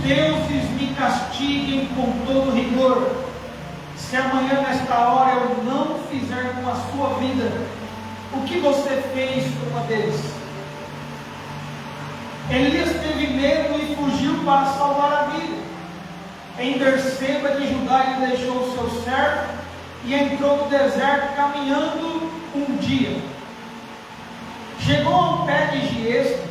deuses me castiguem com todo rigor, se amanhã nesta hora eu não fizer com a sua vida o que você fez com uma deles. Elias teve medo e fugiu para salvar a vida. Em Berseba de Judá ele deixou o seu servo e entrou no deserto caminhando um dia. Chegou ao pé de Giesco,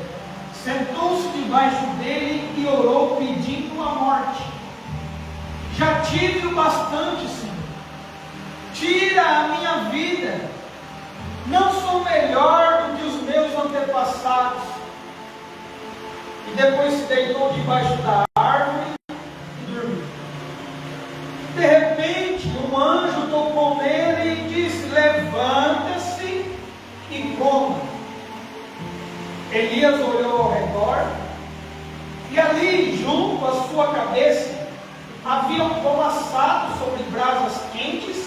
sentou-se debaixo dele e orou pedindo a morte. Já tive o bastante, Senhor. Tira a minha vida. Não sou melhor do que os meus antepassados. E depois se deitou debaixo da árvore e dormiu. De repente, um anjo tocou nele e disse: levanta-se e coma. Elias olhou ao redor e ali, junto à sua cabeça, havia um pão assado sobre brasas quentes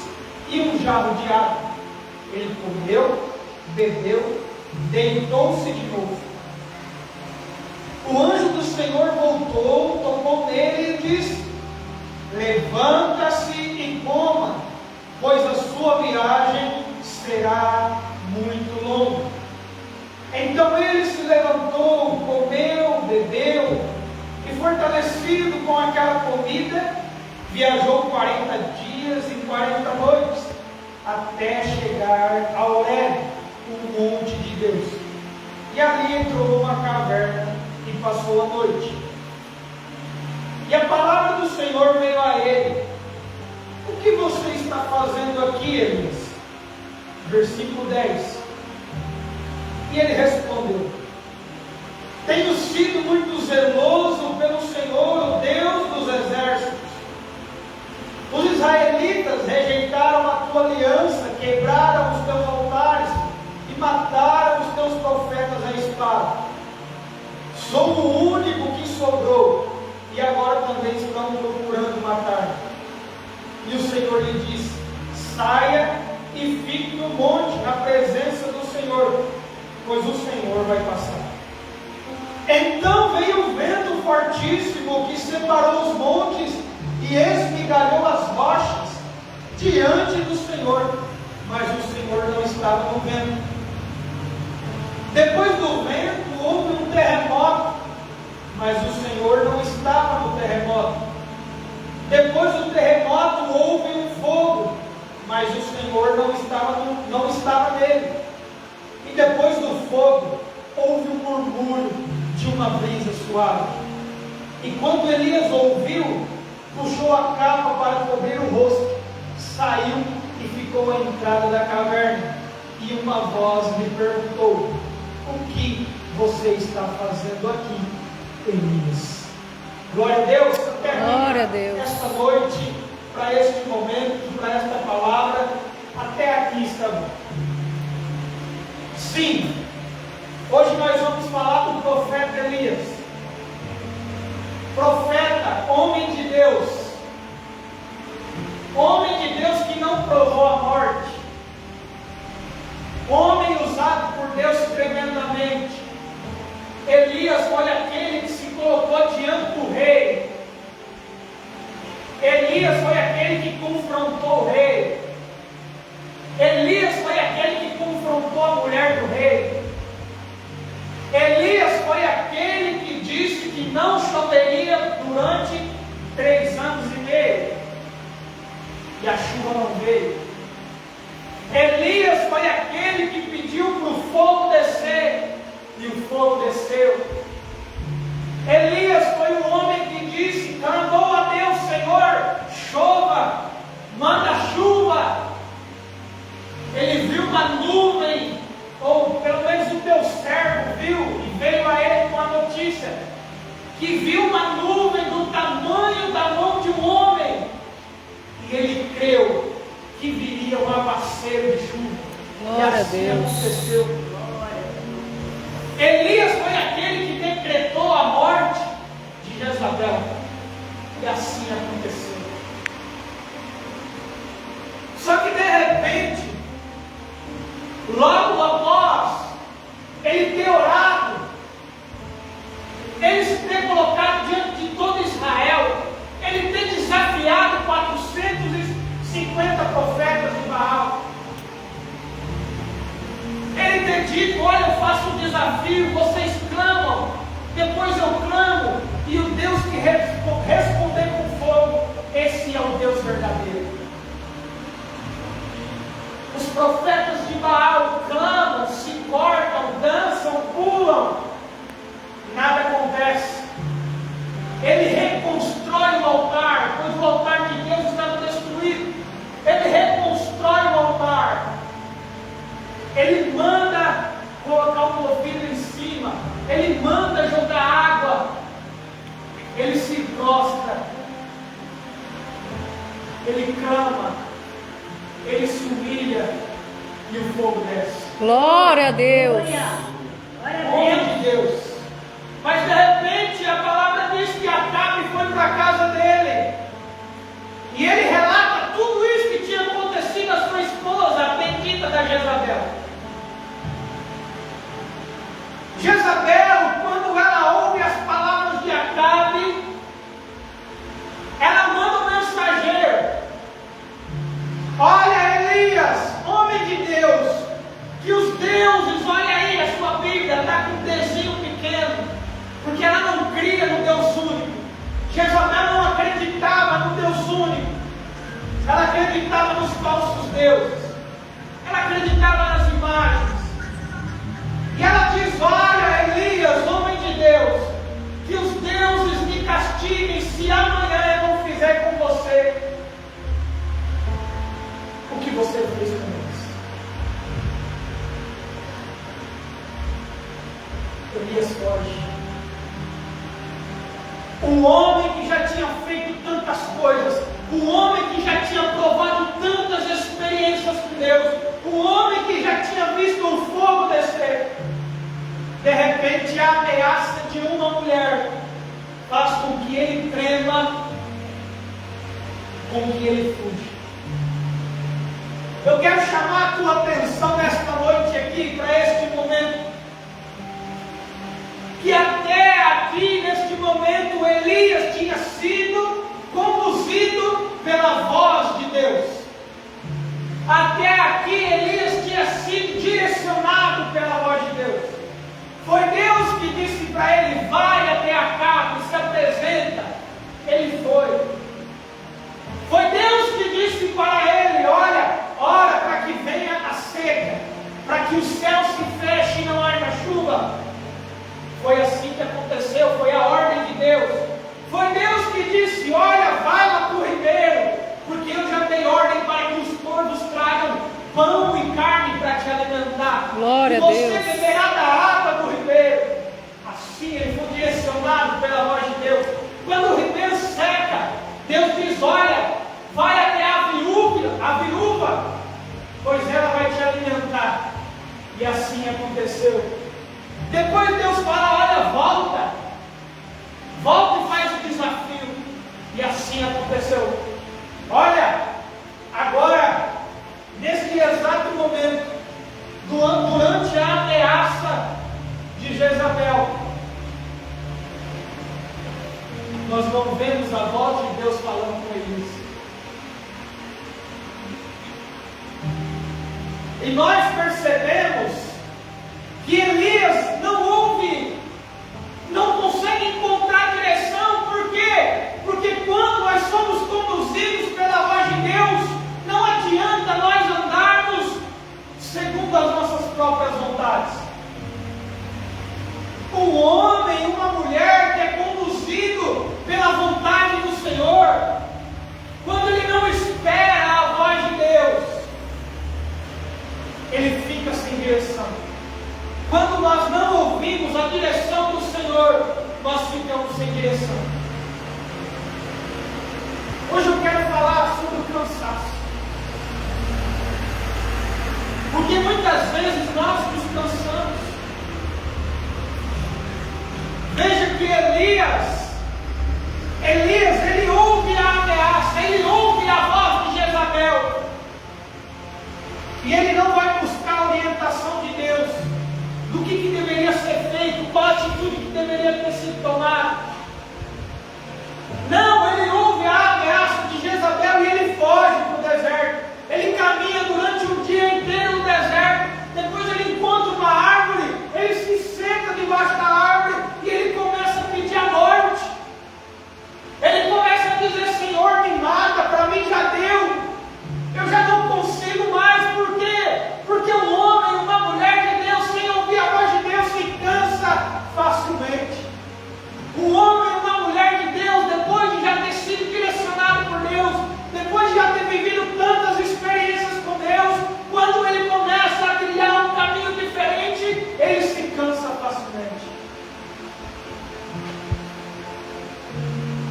e um jarro de água. Ele comeu, bebeu, deitou-se de novo. O anjo do Senhor voltou, tocou nele e disse: levanta-se e coma, pois a sua viagem será muito longa. Então ele se levantou, comeu, bebeu, e fortalecido com aquela comida, viajou 40 dias e 40 noites, até chegar a Horebe, o monte de Deus. E ali entrou numa caverna e passou a noite. E a palavra do Senhor veio a ele: o que você está fazendo aqui, Elias? Versículo 10. E ele respondeu: tenho sido muito zeloso pelo Senhor, o Deus dos exércitos. Os israelitas rejeitaram a tua aliança, quebraram os teus altares e mataram os teus profetas à espada. Sou o único que sobrou, e agora também estão procurando matar. E o Senhor lhe disse: saia e fique no monte, na presença do Senhor, pois o Senhor vai passar. Então veio um vento fortíssimo que separou os montes e esmigalhou as rochas diante do Senhor, mas o Senhor não estava no vento. Depois do vento houve um terremoto, mas o Senhor não estava no terremoto. Depois do terremoto houve um fogo, mas o Senhor não estava nele. E depois do fogo houve um murmúrio de uma brisa suave. E quando Elias ouviu, puxou a capa para cobrir o rosto, saiu e ficou à entrada da caverna. E uma voz lhe perguntou: o que você está fazendo aqui, Elias? Glória a Deus. Glória a Deus. Esta noite, para este momento, para esta palavra, até aqui está bom. Sim, hoje nós vamos falar do profeta Elias. Profeta, homem de Deus. Homem de Deus que não provou a morte. Homem usado por Deus tremendamente. Elias foi aquele que se colocou diante do rei. Elias foi aquele que confrontou o rei. Elias foi aquele que confrontou a mulher do rei. Elias foi aquele que disse que não choveria durante 3 anos e meio. E a chuva não veio. Elias foi aquele que pediu para o fogo descer. E o fogo desceu. Elias foi o homem que disse, clamou a Deus: Senhor, chova, manda chuva. Ele viu uma nuvem, ou pelo menos o teu servo viu, e veio a ele com a notícia, que viu uma nuvem do tamanho da mão de um homem, e ele creu que viria um aguaceiro de chuva. Glória e assim a Deus. Aconteceu. Elias foi aquele que decretou a morte de Jezabel, e assim aconteceu. Só que de repente, logo após ele ter orado, ele se ter colocado diante de todo Israel, ele se prostra, ele clama, ele se humilha e o fogo desce. Glória a Deus. Homem de Deus. Mas de repente a palavra diz que Acabe foi para a casa dele. E ele relata tudo isso que tinha acontecido à sua esposa, a bendita da Jezabel. Jezabel, quando ela ouve as palavras de Acabe, ela manda um mensageiro. Olha, Elias, homem de Deus, que os deuses, olha aí, a sua Bíblia está com um desenho pequeno, porque ela não cria no Deus único. Jezabel não acreditava no Deus único, ela acreditava nos falsos deuses, ela acreditava nas imagens. E ela diz: olha, Elias, homem de Deus, que os deuses me castiguem se amanhã eu não fizer com você o que você fez com eles. Elias foge. O homem que já tinha feito tantas coisas, o homem que já tinha provado tantas experiências com Deus, o homem que já tinha visto o fogo descer, de repente a ameaça de uma mulher faz com que ele trema, com que ele fuja. Eu quero chamar a tua atenção nesta noite aqui, para este momento, que até aqui, neste momento, Elias tinha sido conduzido pela voz de Deus. Até aqui, Elias tinha sido direcionado pela voz de Deus. Foi Deus que disse para ele: vai até Acabe, se apresenta. Ele foi. Foi Deus que disse para ele: olha, ora para que venha a seca, para que o céu se feche e não haja chuva. Foi assim que aconteceu, foi a ordem de Deus. Foi Deus que disse: olha, vai lá para o ribeiro, porque eu já dei ordem para que os corvos tragam pão e carne para te alimentar. Glória e a você Deus. beberá da água do ribeiro. Assim ele foi direcionado pela voz de Deus. Quando o ribeiro seca, Deus diz: olha, vai até a viúva, pois ela vai te alimentar. E assim aconteceu. Depois Deus fala: olha, volta e faz o desafio. E assim aconteceu. Olha, agora, nesse exato momento, durante a ameaça de Jezabel, nós não vemos a voz de Deus falando com Elias. E nós percebemos que Elias não ouve, não consegue encontrar direção. Por quê? Porque quando nós somos conduzidos pela voz de Deus, não adianta nós andarmos segundo as nossas próprias vontades. Um homem, uma mulher que é conduzido pela vontade do Senhor, quando ele não espera a voz de Deus, ele fica sem direção. Quando nós não ouvimos a direção do Senhor, nós ficamos sem direção. Hoje eu quero falar sobre o cansaço. Porque muitas vezes nós nos cansamos. Veja que Elias, ele ouve a ameaça, ele ouve a voz de Jezabel. E ele não vai buscar a orientação de Deus do que deveria ser feito, qual a atitude que deveria ter sido tomada. Não, ele ouve a ameaça de Jezabel e ele foge para o deserto. Ele caminha durante o dia inteiro no deserto. Depois ele encontra uma árvore, ele se senta debaixo da árvore e ele começa a pedir a morte.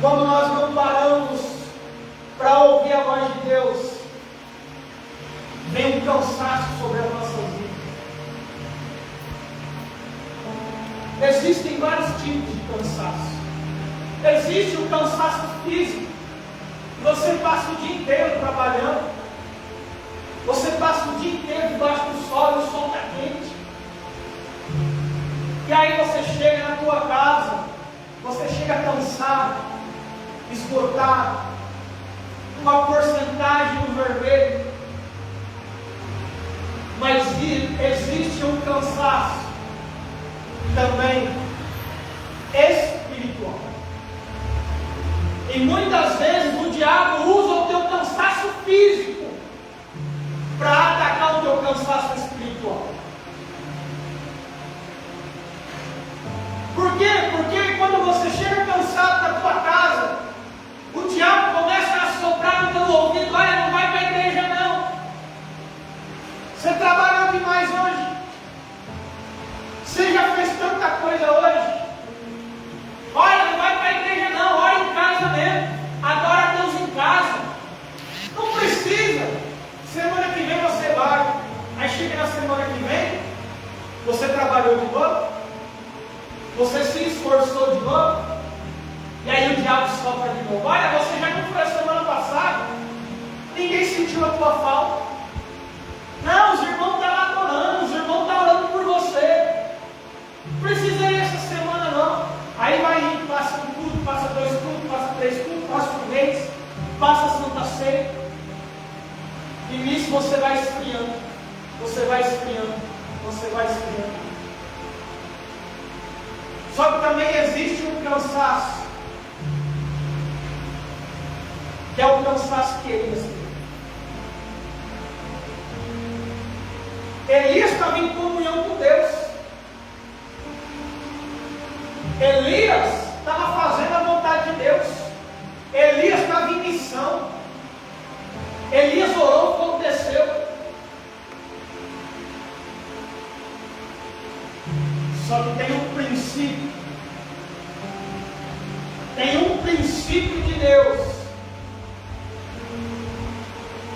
quando nós não paramos para ouvir a voz de Deus, vem um cansaço sobre as nossas vidas. Existem vários tipos de cansaço. Existe o cansaço físico. Você passa o dia inteiro trabalhando. Você passa o dia inteiro debaixo do sol e o sol está quente. E aí você chega na tua casa, você chega cansado, esgotado, uma porcentagem no vermelho. Mas existe um cansaço também espiritual. E muitas vezes o diabo usa o teu cansaço físico para atacar o teu cansaço espiritual. Por quê? Porque quando você chega cansado da tua casa, o diabo começa a soprar no teu ouvido: olha, não vai para a igreja não. Você trabalhou demais hoje. Você já fez tanta coisa hoje. Olha, não vai para a igreja não, ora em casa mesmo. Adora a Deus em casa. Não precisa. Semana que vem você vai. Aí chega na semana que vem, você trabalhou de novo, você se esforçou de novo, e aí o diabo sopra de novo: olha, você já não foi a semana passada, ninguém sentiu a tua falta. Não, os irmãos estão lá adorando, os irmãos estão orando por você. Não precisa ir essa semana não. Aí vai indo, passa um culto, passa 2 cultos, passa 3 cultos, passa um mês, passa a Santa Ceia. E nisso você vai esfriando, você vai esfriando, você vai esfriando. Só que também existe um cansaço, que é o cansaço que Elias teve. Elias estava em comunhão com Deus. Elias estava fazendo a vontade de Deus. Elias estava em missão. Elias orou, o fogo desceu. Só que tem um princípio. Tem um princípio de Deus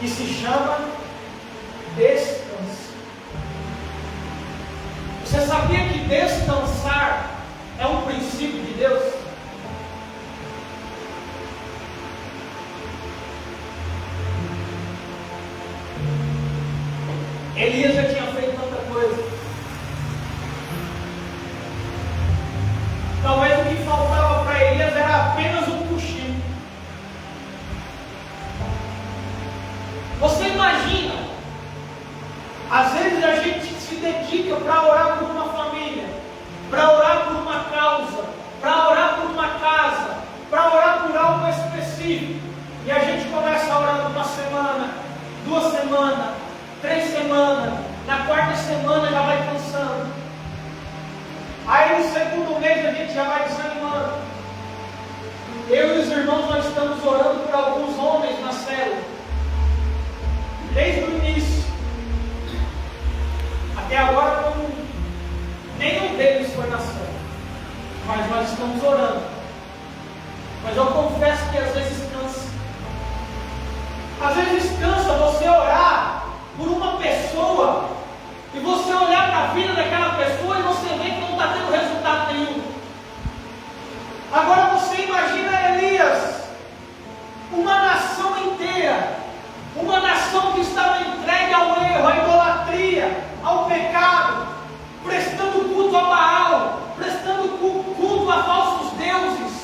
que se chama descanso. Você sabia que descansar é um princípio de Deus? Elias já tinha feito tanta coisa. Talvez o que faltava para Elias era apenas um cochilo. Você imagina, às vezes a gente se dedica para orar por uma família, para orar por uma causa, para orar por uma casa, para orar por algo específico, e a gente começa orando uma semana, 2 semanas, 3 semanas, na 4ª semana já vai cansando. Aí no 2º mês a gente já vai desanimando. Eu e os irmãos, nós estamos orando por alguns homens na célula, desde o início. Até agora nenhum deles foi na célula, mas nós estamos orando. Mas eu confesso que às vezes cansa. Às vezes cansa você orar por uma pessoa e você olhar para a vida daquela pessoa e você vê que não está tendo resultado nenhum. Agora você imagina Elias, uma nação inteira, uma nação que estava entregue ao erro, à idolatria, ao pecado, prestando culto a Baal, prestando culto a falsos deuses.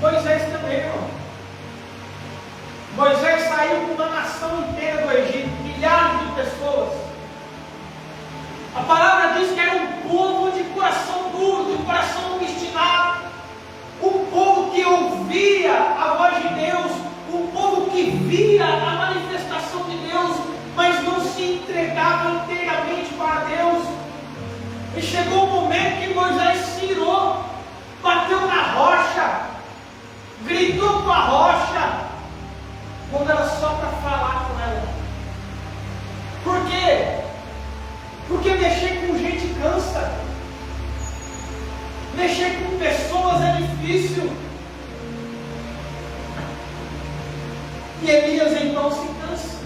Moisés também, irmão. Moisés saiu com uma nação inteira do Egito, milhares de pessoas. A palavra diz que era um povo de coração duro, de coração obstinado, um povo que ouvia a voz de Deus, um povo que via a manifestação de Deus, mas não se entregava inteiramente para Deus. E chegou o momento que Moisés se irou, bateu na rocha, gritou com a rocha, quando era só para falar com ela. Por quê? Porque mexer com gente cansa. Mexer com pessoas é difícil. E Elias então se cansa.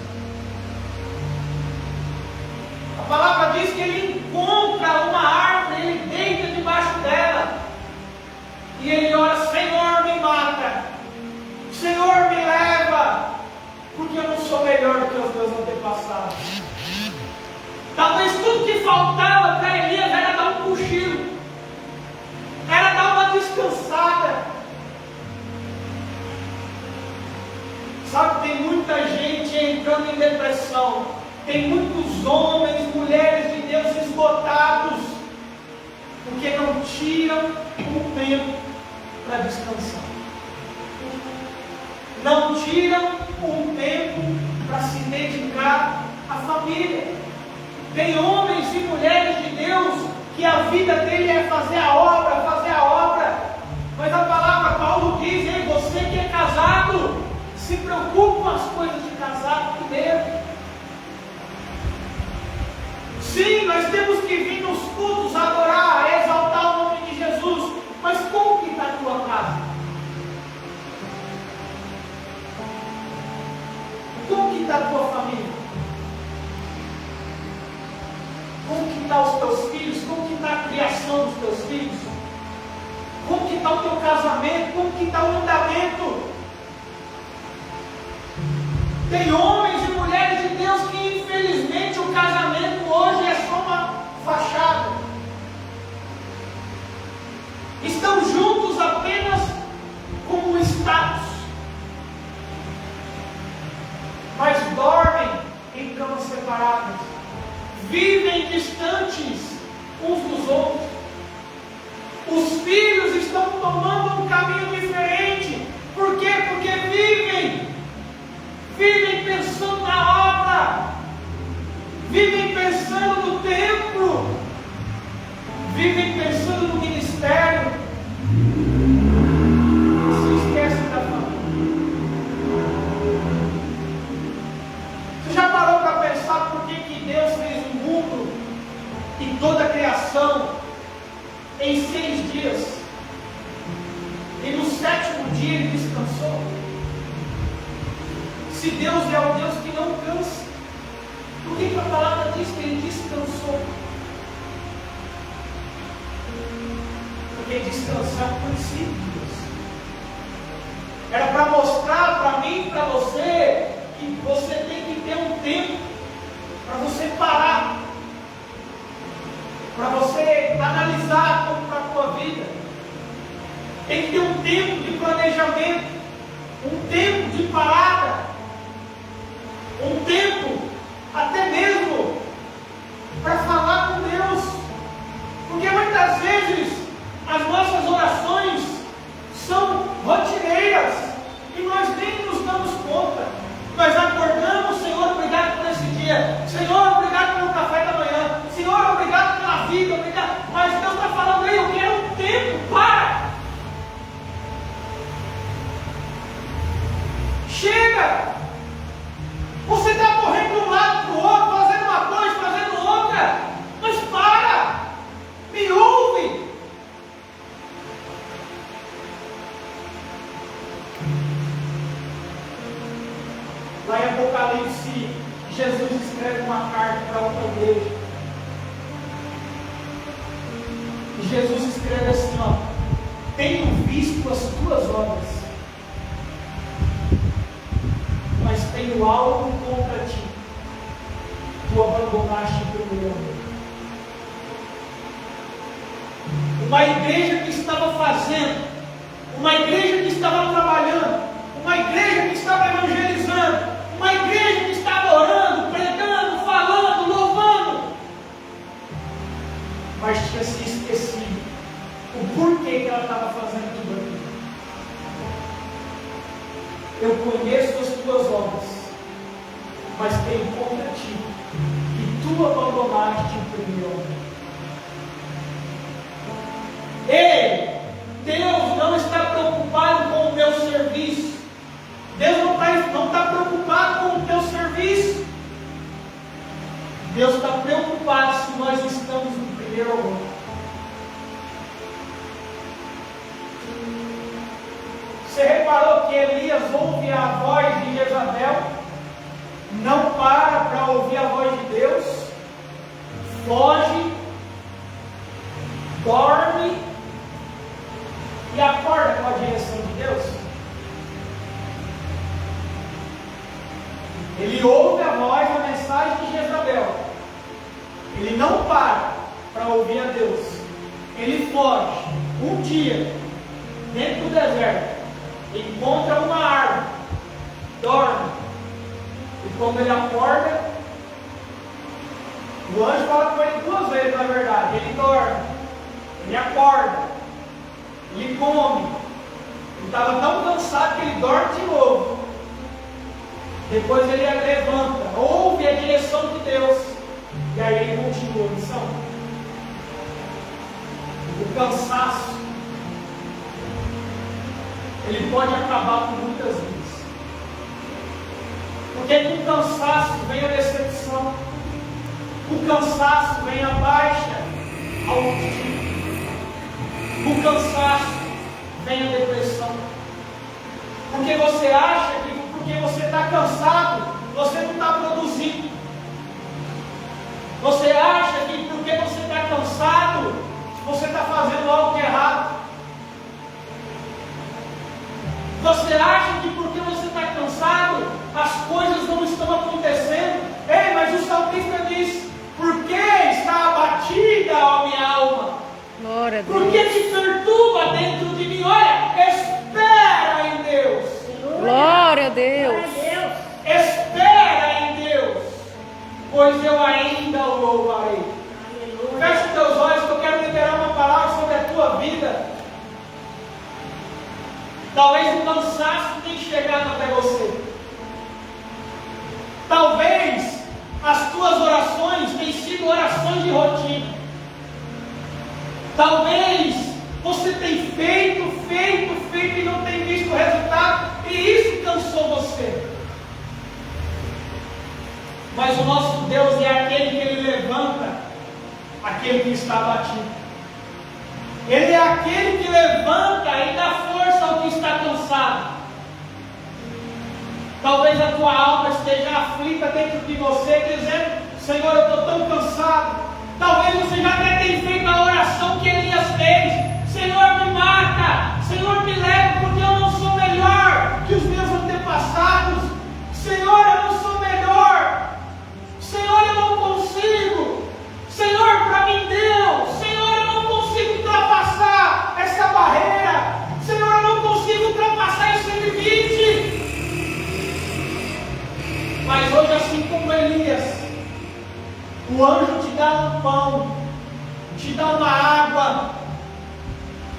A palavra diz que ele encontra uma árvore, ele deita debaixo dela. E ele ora: Senhor, me mata. Senhor, me leva. Porque eu não sou melhor do que os meus antepassados. Talvez tudo que faltava para Elias era dar um cochilo. Era dar uma descansada. Sabe, tem muita gente entrando em depressão. Tem muitos homens, mulheres de Deus esgotados, porque não tiram um tempo para descansar. Não tiram um tempo para se dedicar à família. Tem homens e mulheres de Deus que a vida dele é fazer a obra, fazer a obra. Mas a palavra Paulo diz: ei, você que é casado, se preocupe com as coisas de casado primeiro. Sim, nós temos que vir nos cultos adorar, exaltar o nome de Jesus. Mas como que está a tua casa? Como que está a tua família? Como que estão os teus filhos? Como que está a criação dos teus filhos? Como que está o teu casamento? Como que está o andamento? Tem homens e mulheres de Deus que infelizmente o casamento hoje é só uma fachada. Estão juntos apenas como status. Mas dormem em camas separadas. Vivem distantes uns dos outros. Os filhos estão tomando um caminho diferente. Por quê? Porque vivem pensando na obra, vivem pensando no templo, vivem pensando no ministério, e se esquecem da família. Você já parou para pensar por que Deus fez o mundo e toda a criação em 6 dias, e no 7º dia Ele descansou? Se Deus é o Deus que não cansa, por que a palavra diz que Ele descansou? Porque descansar é um princípio de Deus. Era para mostrar para mim e para você que você tem que ter um tempo para você parar, para você analisar como está a tua vida. Tem que ter um tempo de planejamento, um tempo de parada, um tempo até mesmo para falar com Deus. Porque muitas vezes as nossas orações são rotineiras e nós nem nos damos conta. Nós acordamos: Senhor, obrigado por esse dia. Senhor, obrigado pelo café da manhã. Senhor, obrigado pela vida, obrigado. Mas Deus está falando aí: eu quero um tempo, para. Chega. Você está correndo de um lado para o outro, fazendo uma coisa, fazendo outra. Mas para. Me ouve. Lá em Apocalipse, Jesus escreve uma carta para outra igreja. E Jesus escreve assim: ó, tenho visto as tuas obras, mas tenho algo contra ti. Tu abandonaste o primeiro amor. Uma igreja que estava fazendo, uma igreja que estava trabalhando, uma igreja que estava evangelizando, uma igreja que estava orando, pregando, falando, louvando, mas tinha se esquecido o porquê que ela estava fazendo tudo aquilo. Eu conheço as tuas obras, mas tenho contra ti que tu abandonaste o primeiro amor. Ei, Deus não está preocupado com o teu serviço. Deus não está preocupado com o teu serviço. Deus está preocupado se nós estamos no primeiro amor. Elias ouve a voz de Jezabel, não para ouvir a voz de Deus, foge, dorme e acorda com a direção de Deus. Ele ouve a voz, a mensagem de Jezabel. Ele não para ouvir a Deus. Ele foge. Um dia, dentro do deserto, encontra uma árvore, dorme. E quando ele acorda, o anjo fala com ele 2 vezes, na verdade. Ele dorme, ele acorda, ele come. Ele estava tão cansado que ele dorme de novo. Depois ele levanta, ouve a direção de Deus, e aí ele continua a missão. O cansaço, ele pode acabar com muitas vidas, porque com o cansaço vem a decepção, com o cansaço vem a baixa autoestima, com o cansaço vem a depressão, porque você acha que porque você está cansado, você não está produzindo. Você acha que porque você está cansado, você está fazendo algo errado. Você acha que porque você está cansado, as coisas não estão acontecendo. Ei, mas o salmista diz: por que está abatida a minha alma? Glória a Deus. Por que te perturba dentro de mim? Olha, espera em Deus. Glória a Deus. Espera em Deus, pois eu ainda o louvarei. Feche os teus olhos que eu quero liberar uma palavra sobre a tua vida. Talvez o cansaço tenha chegado até você. Talvez as tuas orações tenham sido orações de rotina. Talvez você tenha feito e não tenha visto o resultado, e isso cansou você. Mas o nosso Deus é aquele que Ele levanta aquele que está abatido. Ele é aquele que levanta e dá força ao que está cansado. Talvez a tua alma esteja aflita dentro de você, dizendo: Senhor, eu estou tão cansado. Talvez você já até tenha feito a oração que Elias fez: Senhor, me mata, Senhor, me leva, porque eu não sou melhor que os meus antepassados. Senhor, eu não sou melhor. Senhor, eu não consigo. Senhor, para mim deu. Senhor, eu não consigo ultrapassar essa barreira. Senhor, eu não consigo ultrapassar esse limite. Mas hoje, assim como Elias, o anjo te dá um pão, te dá uma água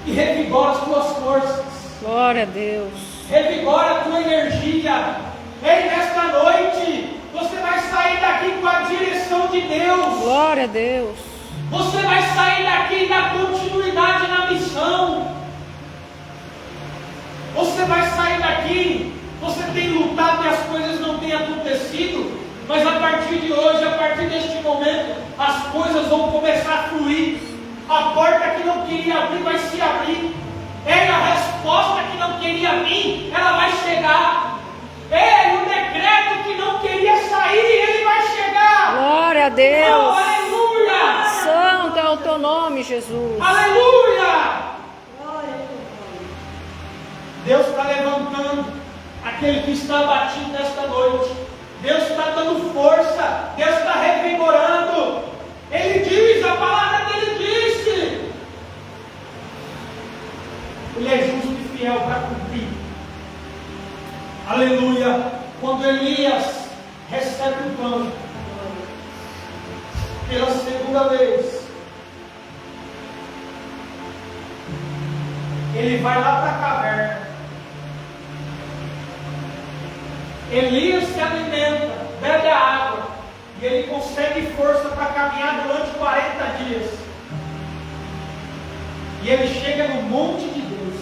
e revigora as tuas forças. Glória a Deus. Revigora a tua energia. Ei, nesta noite, você vai sair daqui com a direção de Deus. Glória a Deus. Você vai sair daqui e dar continuidade na missão. Você vai sair daqui. Você tem lutado e as coisas não têm acontecido. Mas a partir de hoje, a partir deste momento, as coisas vão começar a fluir. A porta que não queria abrir vai se abrir. Ei, a resposta que não queria vir, ela vai chegar. Ei, o decreto que não queria sair, ele vai chegar. Glória a Deus. Oh, aleluia. Santo é o teu nome, Jesus. Aleluia. Deus está levantando aquele que está abatido nesta noite. Deus está dando força. Deus está revigorando. Ele diz, a palavra dele disse. Ele é justo e fiel para cumprir. Aleluia. Quando Elias recebe o pão pela segunda vez, ele vai lá para a caverna. Elias se alimenta, bebe a água, e ele consegue força para caminhar durante 40 dias. E ele chega no monte de Deus.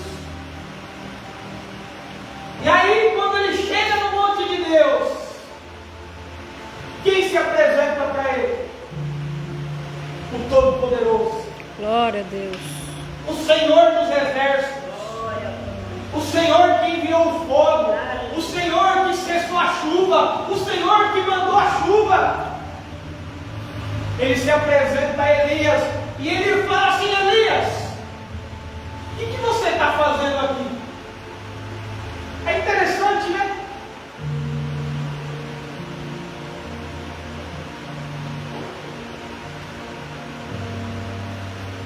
E aí, quando ele chega no monte de Deus, quem se apresenta para ele? O Todo-Poderoso. Glória a Deus. O Senhor dos Exércitos. O Senhor que enviou o fogo, o Senhor que cessou a chuva, o Senhor que mandou a chuva. Ele se apresenta a Elias e ele fala assim: Elias, o que você está fazendo aqui? É interessante, né?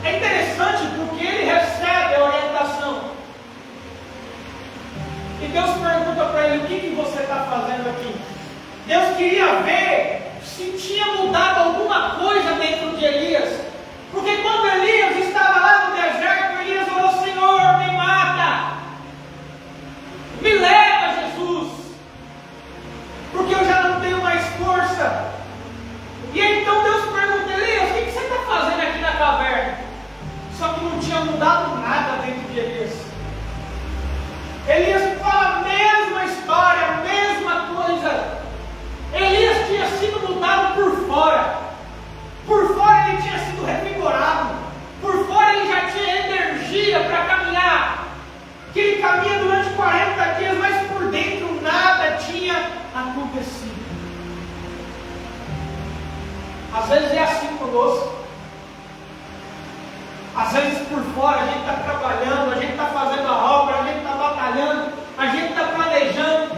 É interessante porque ele recebe a orientação. E Deus pergunta para ele: o que você está fazendo aqui? Deus queria ver se tinha mudado alguma coisa dentro de Elias. Porque quando Elias estava lá no deserto, Elias falou: Senhor, me mata, me leva, Jesus, porque eu já não tenho mais força. E então Deus pergunta: Elias, o que você está fazendo aqui na caverna? Só que não tinha mudado nada dentro de Elias. Elias fala a mesma história, a mesma coisa. Elias tinha sido mudado por fora. Por fora ele tinha sido revigorado. Por fora ele já tinha energia para caminhar. Que ele caminha durante 40 dias, mas por dentro nada tinha acontecido. Às vezes é assim conosco. Às vezes por fora a gente está trabalhando, a gente está fazendo a obra, a gente está batalhando, a gente está planejando,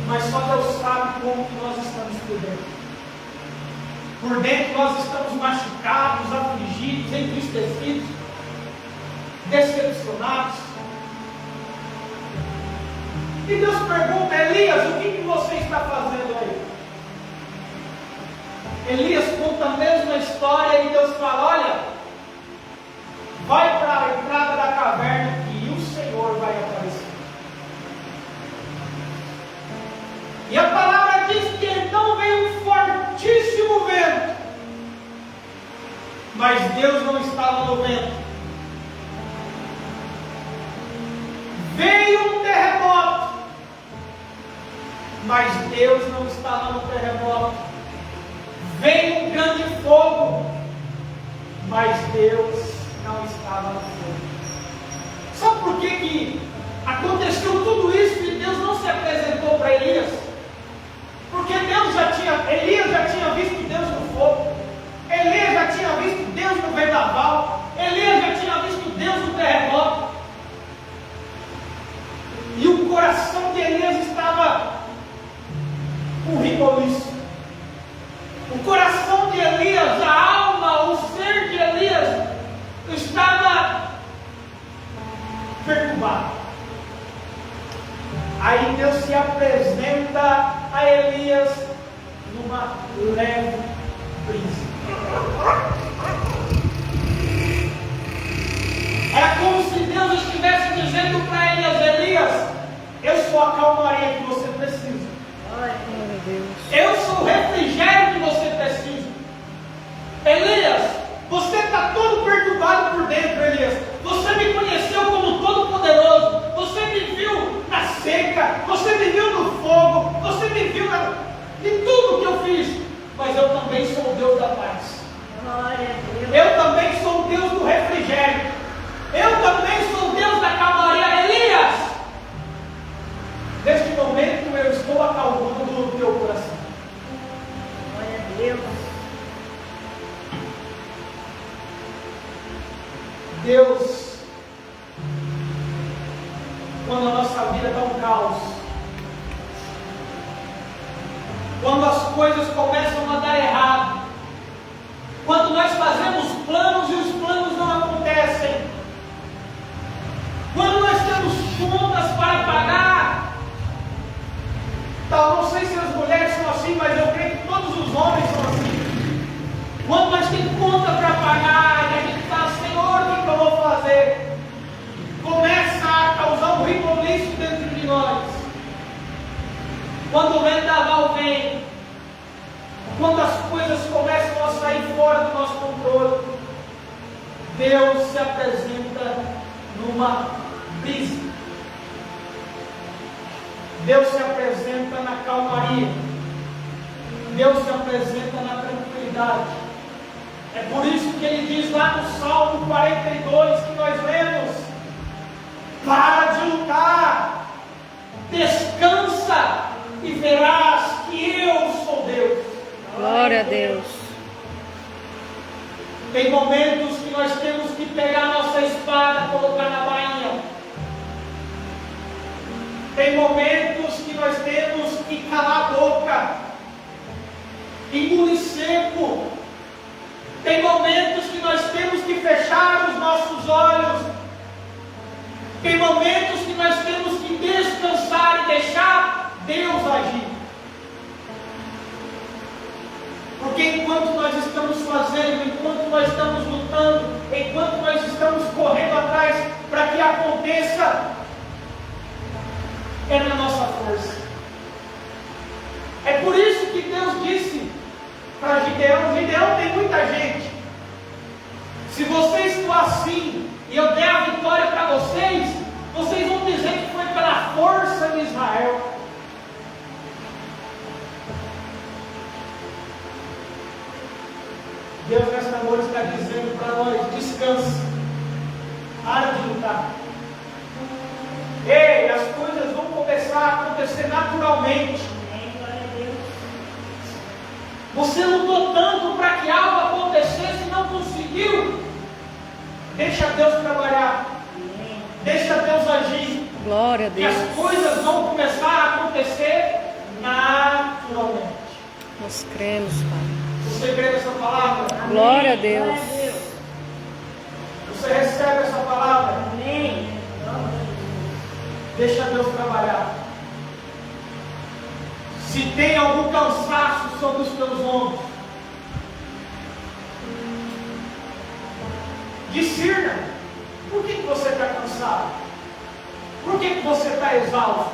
mas só Deus sabe como que nós estamos por dentro. Por dentro nós estamos machucados, afligidos, entristecidos, decepcionados. E Deus pergunta: Elias, o que você está fazendo aí? Elias conta a mesma história e Deus fala: olha, vai para a entrada da caverna e o Senhor vai aparecer. E a palavra diz que então veio um fortíssimo vento, mas Deus não estava no vento. Veio um terremoto, mas Deus não estava no terremoto. Veio um grande fogo, mas Deus não estava no fogo. Sabe por que aconteceu tudo isso e Deus não se apresentou para Elias? Porque Elias já tinha visto Deus no fogo, Elias já tinha visto Deus no vendaval, Elias já tinha visto Deus no terremoto. E o coração de Elias estava com riboliço. O coração de Elias, a alma, o ser de Elias estava perturbado. Aí Deus se apresenta a Elias numa leve brisa. É como se Deus estivesse dizendo para Elias: Elias, eu sou a calmaria que você precisa. Eu sou o refrigério que você precisa. Elias, você está todo perturbado por dentro, Elias. Você me conheceu como Todo-Poderoso. Você me viu na seca. Você me viu no fogo. Você me viu em tudo que eu fiz. Mas eu também sou o Deus da paz. Eu também sou o Deus do refrigério. Eu também sou o Deus da calmaria. Elias, neste momento eu estou acalmando o teu coração. Glória a Deus. Deus, quando a nossa vida está um caos, quando as coisas começam a dar errado, quando nós fazemos planos e os planos não acontecem, quando nós temos contas para pagar, não sei se as mulheres são assim, mas eu creio que todos os homens são assim. Quando nós temos conta para pagar, e a gente fala: Senhor, o que eu vou fazer? Começa a causar um riboliço dentro de nós. Quando o vendaval vem, quando as coisas começam a sair fora do nosso controle, Deus se apresenta numa brisa. Deus se apresenta na calmaria. Deus se apresenta na tranquilidade. É por isso que ele diz lá no Salmo 42 que nós lemos: Pai, Glória a Deus. Tem momentos que nós temos que pegar a nossa espada e colocar na bainha. Tem momentos que nós temos que calar a boca, engolir seco. Tem momentos que nós temos que fechar os nossos olhos. Tem momentos que nós temos que descansar e deixar Deus agir. Porque enquanto nós estamos fazendo, enquanto nós estamos lutando, enquanto nós estamos correndo atrás para que aconteça, é na nossa força. É por isso que Deus disse para Gideão: Gideão, tem muita gente. Se vocês for assim e eu der a vitória para vocês, vocês vão dizer que foi pela força de Israel. Deus nesta noite está dizendo para nós: descanse, para de lutar. Ei, as coisas vão começar a acontecer naturalmente. Você lutou tanto para que algo acontecesse e não conseguiu. Deixa Deus trabalhar. Deixa Deus agir. Glória a Deus. E as coisas vão começar a acontecer naturalmente. Nós cremos, Pai. Você crê nessa palavra? Glória a Deus. Você recebe essa palavra? Amém. Deixa Deus trabalhar. Se tem algum cansaço sobre os teus ombros, discirna. Por que você está cansado? Por que você está exausto?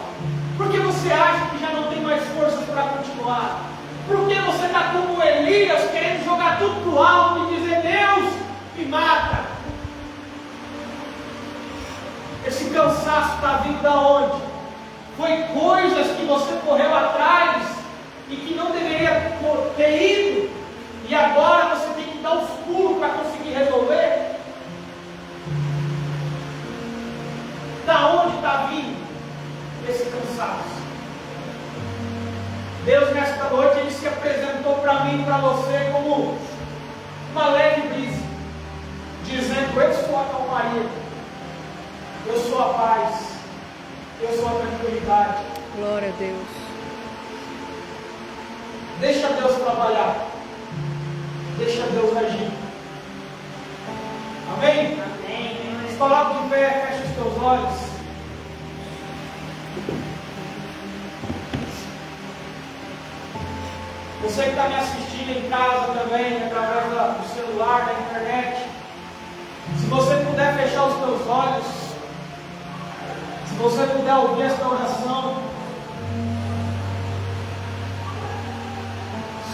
Por que você acha que já não tem mais forças para continuar? Por que você está como Elias, querendo jogar tudo para o alto e dizer: Deus, me mata? Esse cansaço está vindo da onde? Foi coisas que você correu atrás e que não deveria ter ido, e agora você tem que dar os pulos para conseguir resolver? Da onde está vindo esse cansaço? Deus nesta noite, Ele se apresentou para mim e para você como uma leve brisa, dizendo: eu sou a calmaria, eu sou a paz, eu sou a tranquilidade. Glória a Deus. Deixa Deus trabalhar, deixa Deus agir. Amém? Amém. Coloque de pé, fecha os teus olhos. Você que está me assistindo em casa também, através do celular, da internet, se você puder fechar os teus olhos, se você puder ouvir esta oração,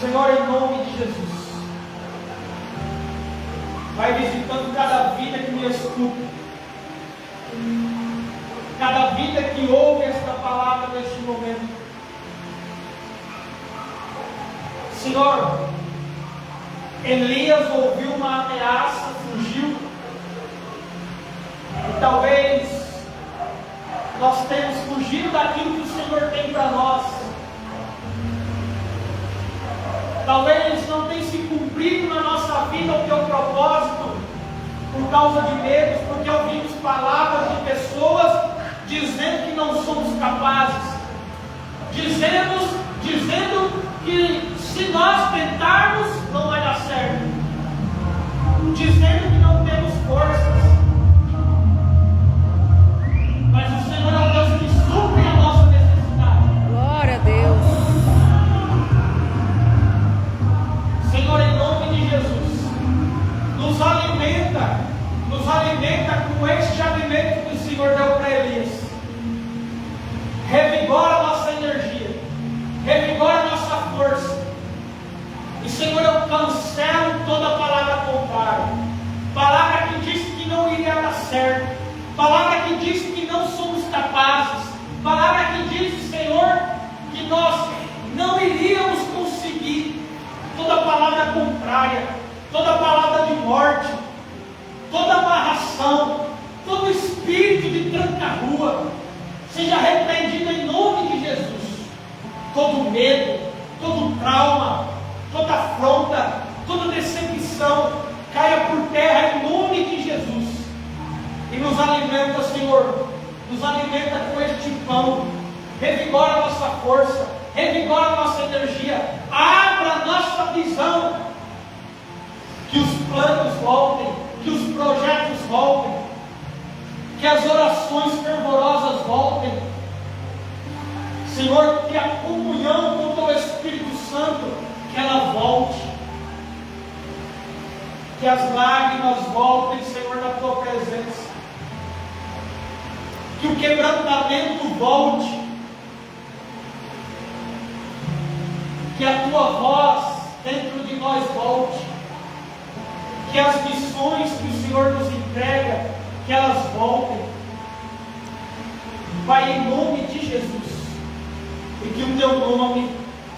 Senhor, em nome de Jesus, vai visitando cada vida que me escuta, cada vida que ouve esta palavra neste momento. Senhor, Elias ouviu uma ameaça, fugiu, e talvez nós tenhamos fugido daquilo que o Senhor tem para nós. Talvez não tenha se cumprido na nossa vida o teu propósito, por causa de medos, porque ouvimos palavras de pessoas dizendo que não somos capazes, dizendo que se nós tentarmos não vai dar certo, dizendo que não temos forças. Mas o Senhor é o Deus que supre a nossa necessidade. Glória a Deus. Senhor, em nome de Jesus, nos alimenta com este alimento que o Senhor deu para Elias. Revigora a nossa energia, revigora a nossa força. E Senhor, eu cancelo toda palavra contrária, palavra que diz que não iria dar certo, palavra que diz que não somos capazes, palavra que diz, Senhor, que nós não iríamos conseguir. Toda palavra contrária, toda palavra de morte, toda amarração, todo espírito de tranca-rua, seja repreendido em nome de Jesus. Todo medo, todo trauma, toda afronta, toda decepção caia por terra em nome de Jesus. E nos alimenta, Senhor, nos alimenta com este pão, revigora a nossa força, revigora a nossa energia, abra a nossa visão, que os planos voltem, que os projetos voltem, que as orações fervorosas voltem, Senhor, que a comunhão com o Teu Espírito Santo, que ela volte, que as lágrimas voltem, Senhor, na Tua presença, que o quebrantamento volte, que a Tua voz dentro de nós volte, que as missões que o Senhor nos entrega, que elas voltem, Pai, em nome de Jesus, e que o Teu nome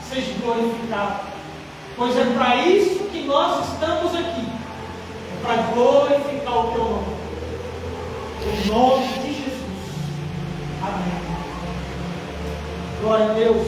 seja glorificado, pois é para isso que nós estamos aqui, é para glorificar o Teu nome, em nome de Jesus, amém. Glória a Deus.